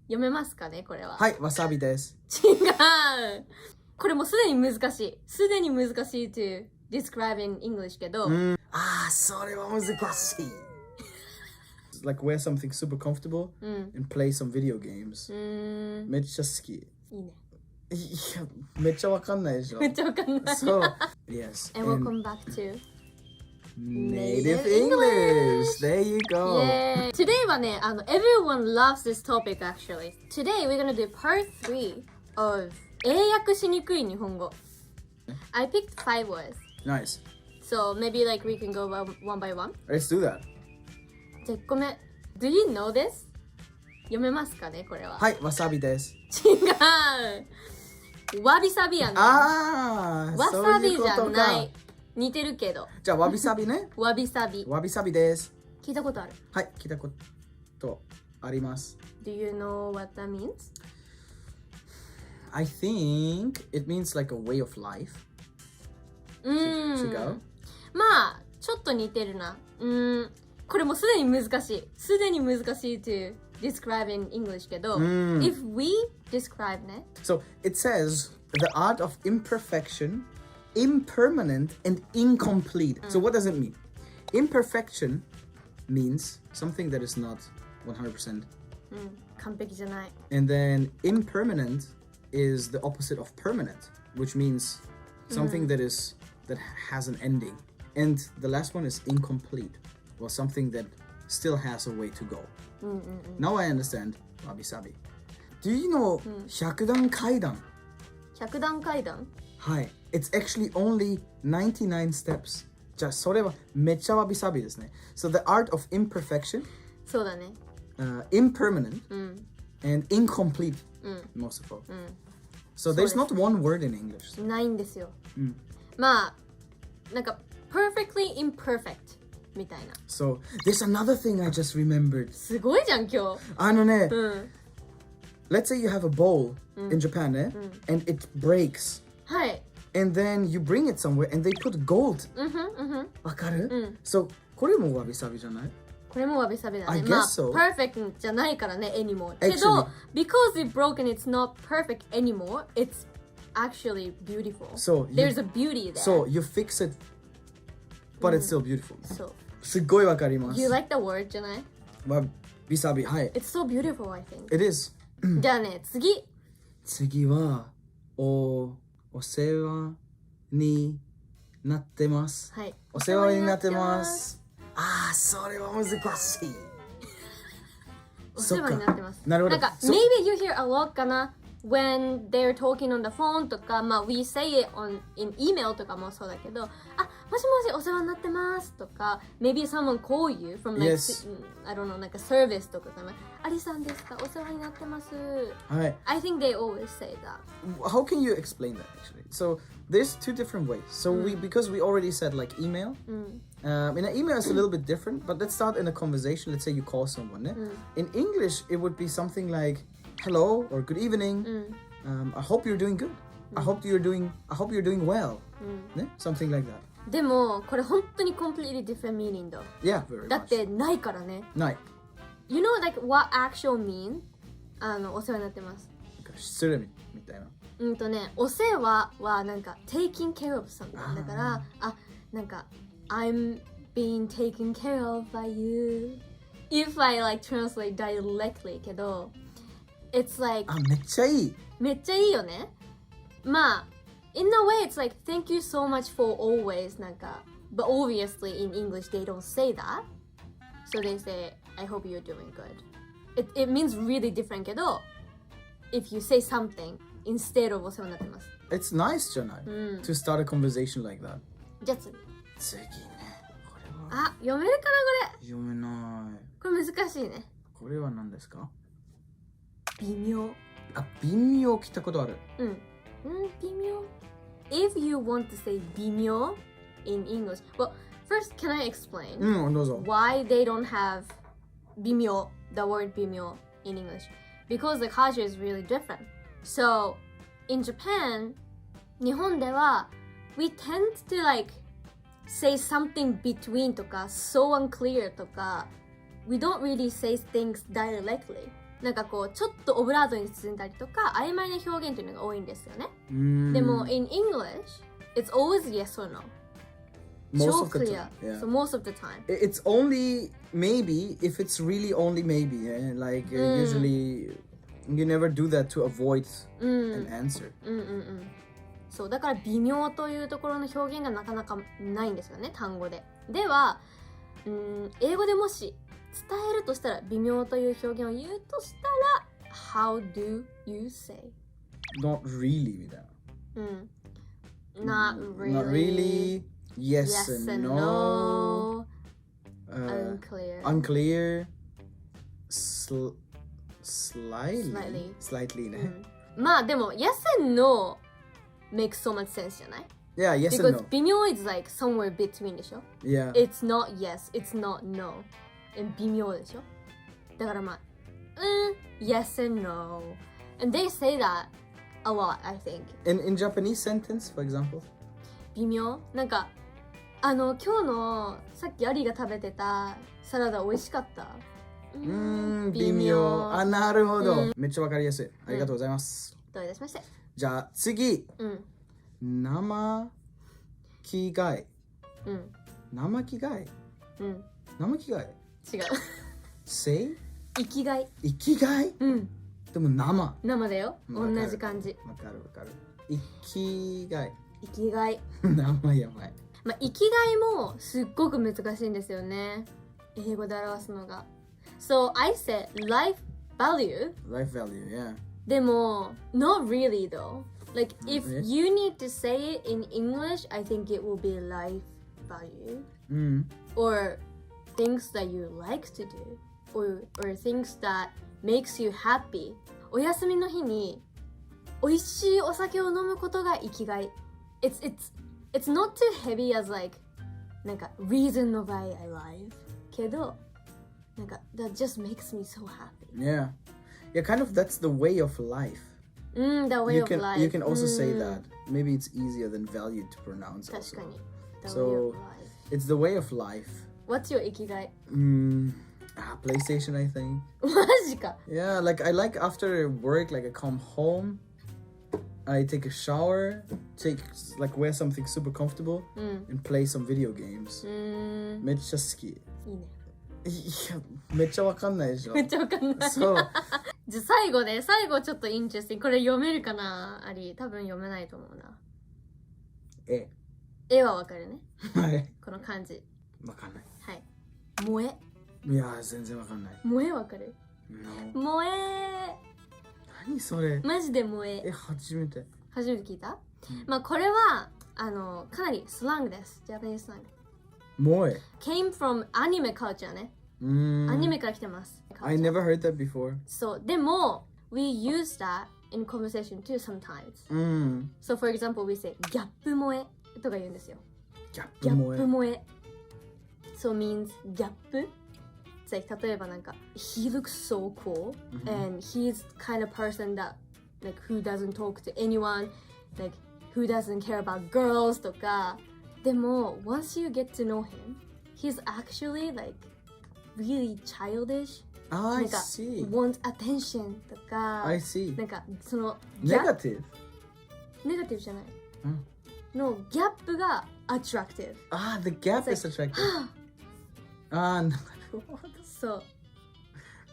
読めますかねこれは。はい、わさびです。違う。これもすでに難しい。すでに難しい to describe in English けど。それは難しい。Like wear something super comfortable and play some video games. めっちゃ好き。いいね。いや、めっちゃわかんないでしょ。めっちゃわかんない。そう。Yes. And welcome back to Native English. There you go. Yay. Today はね、everyone loves this topic actually. Today we're gonna do part 3 of 英訳しにくい日本語。I picked 5 words. Nice. So maybe like we can go one by one. Let's do that. じゃあごめん。Do you know this? 読めますかねこれは。はい、わさびです。違う。わびさびやね。わさびじゃない。似てるけど。じゃあわびさびね。わびさび。わびさびです。聞いたことある？はい、聞いたことあります。Do you know what that means? I think it means like a way of life. 違う？まあ、ちょっと似てるな。これもすでに難しい。すでに難しい to describe in English けど、if we describe ね。So it says the art of imperfection, impermanent, and incomplete. So what does it mean? Imperfection means something that is not 100%. 完璧じゃない。And then impermanent is the opposite of permanent, which means something that has an ending. And the last one is incomplete, or something that still has a way to go. Now I understand Wabi Sabi. Do you know 100段階段? 100段階段? はい。It's actually only 99 steps. じゃあそれはめっちゃわびさびですね。So the art of imperfection. そうだね。Impermanent and incomplete, most of all. So there's not one word in English. ないんですよ。まあ、なんか perfectly imperfect みたいな。So there's another thing I just remembered. すごいじゃん今日。Let's say you have a bowl in Japan, and it breaks. はい。And then you bring it somewhere and they put gold. わかる？ So これもわびさびじゃない？これもわびさびだね。I guess so. まあ、perfect じゃないからね、anymore. けど、because it's broken, it's not perfect anymore. It's actually beautiful. So there's a beauty there. So you fix it, but it's still beautiful. そう。すっごいわかります。You like the word じゃない？わびさび、はい。It's so beautiful, I think. It is. じゃあね、次は、お世話になってます。はい。お世話になってます。それは難しい。お世話になってます。なるほど。なんか、maybe you hear a lot かな when they're talking on the phone とか、まあ、we say it in email とかもそうだけど、もしもしお世話になってますとか、maybe someone call you from like, I don't know, like a service とかかな。アリさんですかお世話になってます。はい。I think they always say that. How can you explain that actually? So there's two different ways. So because we already said like email. In an email it's a little bit different, but let's start in a conversation. Let's say you call someone. In English it would be something like hello or good evening. I hope you're doing good. I hope you're doing well. Something like that. でもこれ本当に completely different meaning だ。Yeah, very much. だってないからね。ない。You know like what actual mean? お世話になってます。失礼みたいな。お世話はなんか taking care of something だから、なんか I'm being taken care of by you. If I like translate directly けど、it's like めっちゃいい。めっちゃいいよね。まあ、in a way it's like thank you so much for always なんか but obviously in English they don't say that. So they say I hope you're doing good. It means really different けど、if you say something instead of お世話になってます。It's nice じゃない、to start a conversation like that. じゃあ次ね。これは。読めるかなこれ。読めない。これ難しいね。これは何ですか？微妙。微妙聞いたことある。微妙。If you want to say 微妙 in English, well, first can I explain どうぞ。 why they don't have 微妙, the word 微妙 in English? Because the culture is really different. So, in Japan, 日本では we tend to like say something between とか so unclear とか we don't really say things directly. なんかこうちょっとオブラートに包んだりとか曖昧な表現というのが多いんですよね。でも in English it's always yes or no. Most of the clear. time. Yeah. So most of the time. It's only maybe if it's really only maybe. Yeah? Like usually you never do that to avoid an answer. そうだから微妙というところの表現がなかなかないんですよね、単語で。では、英語でもし伝えるとしたら微妙という表現を言うとしたら How do you say? Not really with that. Not really. Not really. Yes, and no. Unclear. Unclear. Slightly ね。まあでも Yes and no makes so much sense じゃない？ Yeah, yes Because and no. 微妙 is like somewhere between でしょ？ Yeah. It's not yes, it's not no. 微妙でしょ？だからまあYes and no. And they say that a lot, I think. In Japanese sentence, for example? 微妙なんか今日のさっきアリが食べてたサラダ美味しかった。微妙。あ、なるほど。めっちゃわかりやすい。ありがとうございます。どういたしまして。じゃあ次。生着替え。生着替え。生着替え。違う。say? 生きがい。生きがい？でも生。生だよ。同じ感じ。わかるわかる。生きがい。生きがい。生やばい。まあ、生きがいもすっごく難しいんですよね。英語で表すのが。So I said life value. Life value, yeah. でも not really though. Like if you need to say it in English, I think it will be life value. Or things that you like to do. Or things that makes you happy. お休みの日に美味しいお酒を飲むことが生きがい。It's not too heavy as like なんか reason why I live けどなんか that just makes me so happy. Yeah, kind of that's the way of life. The way of life. You can also say that. Maybe it's easier than value to pronounce. 確かに。The So way of life. It's the way of life. What's your 生きがい？ PlayStation, I think. マジか。Yeah, like I like after work, like I come home, I take a shower, wear something super comfortable, and play some video games. めっちゃ好き。いいね。いや、めっちゃわかんないでしょ。めっちゃわかんない。そう。じゃあ最後ちょっとインチェスティング。これ読めるかな？アリ、多分読めないと思うな。絵はわかるね。はい。この漢字。わかんない。はい。萌え。いや、全然わかんない。萌えわかる？ No. 萌え。何それ？マジで萌え。初めて聞いた？まあこれはかなりスラングです。ジャパニーズスラング。萌え。came from アニメカルチャーね。アニメから来てます。I never heard that before. そう。でも we use that in conversation too sometimes. So for example we say ギャップ萌えとか言うんですよ。ギャップ萌え。So means ギャップ。It's like 例えばなんか he looks so cool and he's kind of person that like who doesn't talk to anyone, like who doesn't care about girls とか。でも once you get to know him, he's actually like really childish. I see. Want attention とか。I see. なんかそのネガティブじゃない。のギャップが attractive. The gap is attractive. なるほど。そう。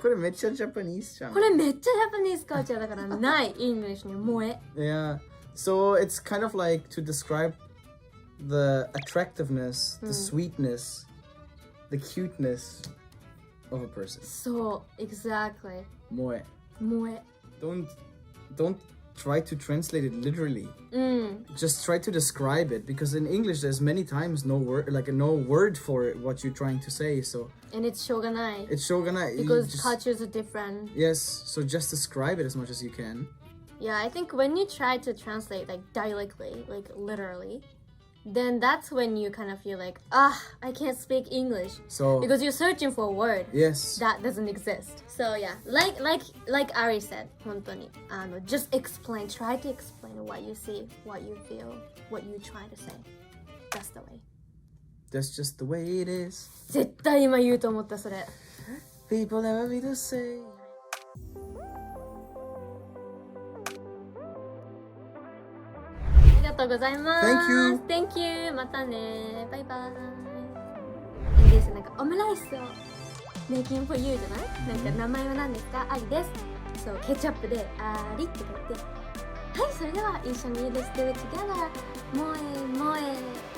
これめっちゃジャパニーズじゃん。これめっちゃジャパニーズカルチャーだからない。English に萌え。Yeah. So it's kind of like to describe the attractiveness, the sweetness, the cuteness of a person. そう、exactly. 萌え。萌え。Don't try to translate it literally. Just try to describe it because in English there's many times no word for it, what you're trying to say. So and it's しょうがない。It's しょうがない. Because cultures are different. Yes, so just describe it as much as you can. Yeah, I think when you try to translate like directly, like literally, then that's when you kind of feel like, I can't speak English. So because you're searching for a word. Yes. That doesn't exist. So yeah, like Ari said, 本当にjust explain, try to explain what you see, what you feel, what you try to say. That's the way. That's just the way it is. 絶対今言うと思ったそれ。People never be the same. とうございます。 Thank you またね、バイバイ。いいです。なんかオムライスを Making for you じゃない？なんか名前は何ですか？アリです。そう、ケチャップでアリって書いて、はい、それでは一緒に Let's do it together。萌え萌え。